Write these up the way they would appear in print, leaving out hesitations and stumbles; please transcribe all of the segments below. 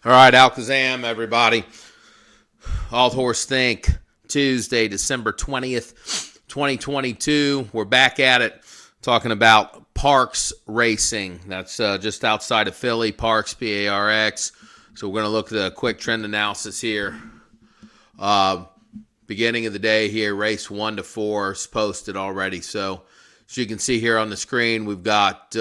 All right, Alakazam, everybody. All Horse Think, Tuesday, December 20th, 2022. We're back at it talking about Parx Racing. That's just outside of Philly, Parx, PARX. So we're going to look at a quick trend analysis here. Beginning of the day here, race 1 to 4 is posted already. So as you can see here on the screen, we've got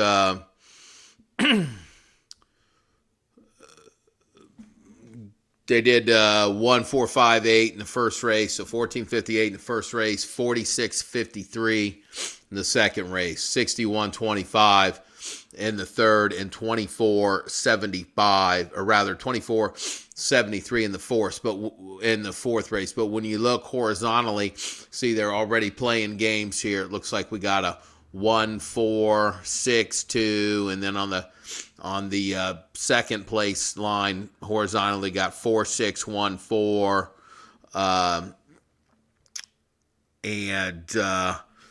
they did 1-4-5-8 in the first race, so 14:58 in the first race, 46:53 in the second race, 61:25 in the third, and 24:75, or rather 24:73 in the fourth. Race. But when you look horizontally, see they're already playing games here. It looks like we got a 1-4-6-2, and then on the second place line horizontally got 4-6-1-4,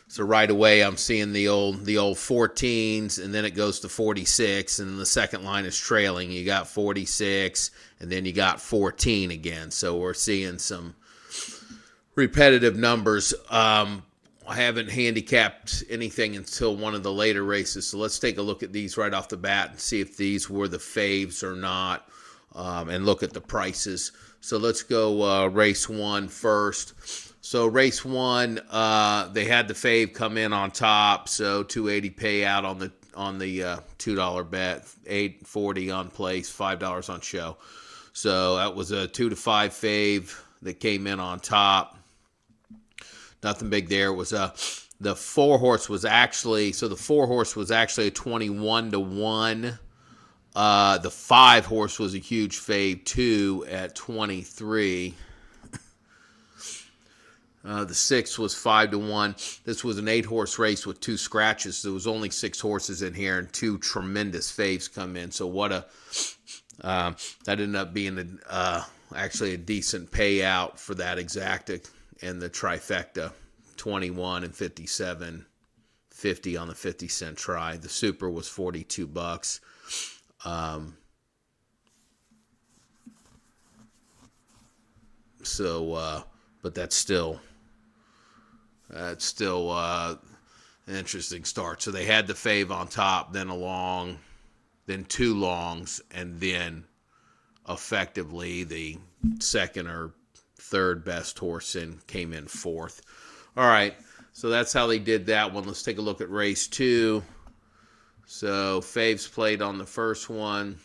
so right away I'm seeing the old 14s, and then it goes to 46, and the second line is trailing. You got 46, and then you got 14 again. So we're seeing some repetitive numbers. I haven't handicapped anything until one of the later races, so let's take a look at these right off the bat and see if these were the faves or not, and look at the prices. So let's go race 1 first. So race 1, they had the fave come in on top, so $280 payout on the $2 bet, $8.40 on place, $5 on show. So that was a 2 to 5 fave that came in on top. Nothing big there. It was the 4-horse was actually, so the 4-horse was actually a 21 to 1. The 5-horse was a huge fave too at 23. The 6 was 5 to 1. This was an 8-horse race with 2 scratches. There was only 6 horses in here, and 2 tremendous faves come in. So what a that ended up being actually a decent payout for that exacta. And the trifecta, 21 and 57, 50 on the 50-cent try. The super was $42. But that's still an interesting start. So they had the fave on top, then a long, then 2 longs, and then effectively the second or third best horse came in 4th. All right, so that's how they did that one. Let's take a look at race 2. So faves played on the first one.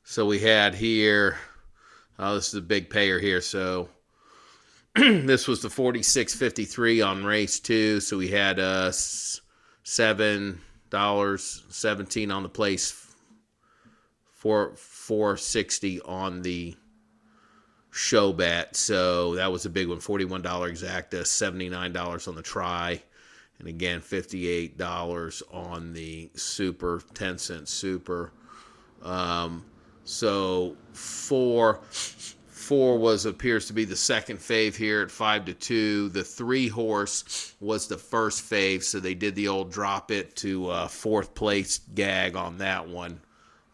So we had here, this is a big payer here. So this was the 46.53 on race 2. So we had $7.17 on the place, $4.60 on the show bet. So that was a big one. $41 exacta, $79 on the try, and again $58 on the super, 10-cent super. So 4 appears to be the second fave here at 5 to 2. The 3-horse was the first fave, so they did the old drop it to 4th place gag on that one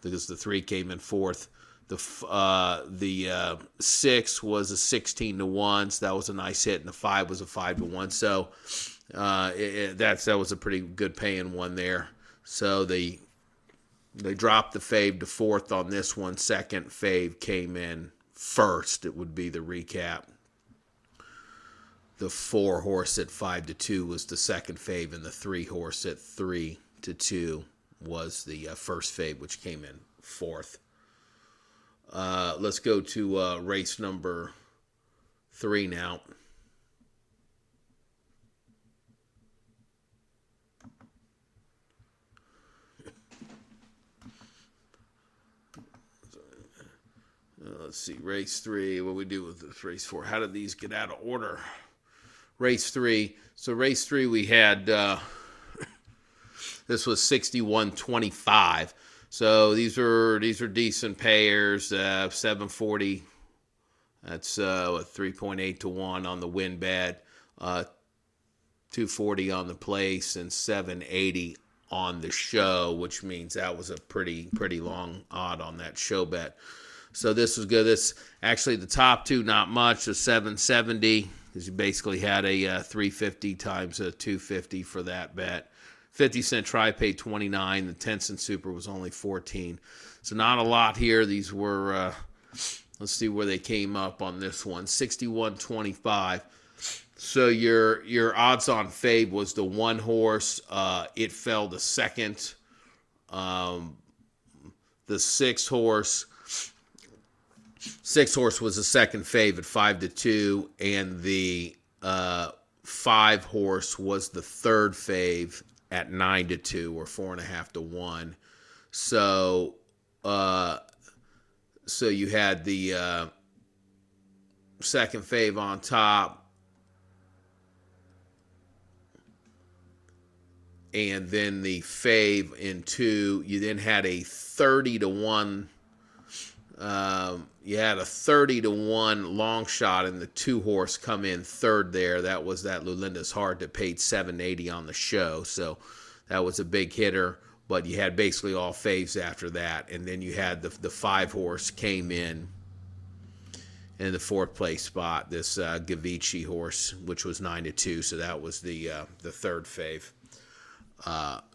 because the 3 came in 4th. The 6 was a 16 to 1, so that was a nice hit, and the 5 was a 5 to 1. So that was a pretty good paying one there. So they dropped the fave to 4th on this one. Second fave came in 1st. It would be the recap. The 4-horse at 5 to 2 was the second fave, and the 3-horse at 3 to 2 was the first fave, which came in 4th. Let's go to race number 3 now. Let's see, race 3. What do we do with this race 4? How did these get out of order? race 3. So race 3 we had this was 61.25. So these are decent payers. 740. That's 3.8 to 1 on the win bet. 240 on the place and 780 on the show, which means that was a pretty long odd on that show bet. So this was good. This actually the top two not much. The 770 because you basically had a 350 times a 250 for that bet. 50-cent try paid 29. The 10-cent super was only 14. So not a lot here. These were let's see where they came up on this one. 61.25. So your odds on fave was the 1 horse. It fell to second. The 6 horse. 6 horse was the second fave at 5-2, and the 5 horse was the third fave at 9-2 or 4.5 to 1. So so you had the second fave on top. And then the fave in 2, you then had a 30 to 1. You had a 30 to 1 long shot, and the 2 horse come in third there. That was that Lulinda's Heart that paid 780 on the show. So that was a big hitter. But you had basically all faves after that, and then you had the 5 horse came in the 4th place spot. This Gavici horse, which was 9-2. So that was the third fave.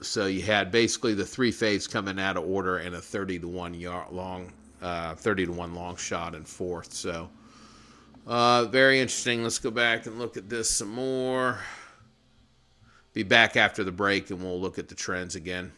So you had basically the 3 faves coming out of order and a 30 to 1 long shot in 4th. So very interesting. Let's go back and look at this some more. Be back after the break and we'll look at the trends again.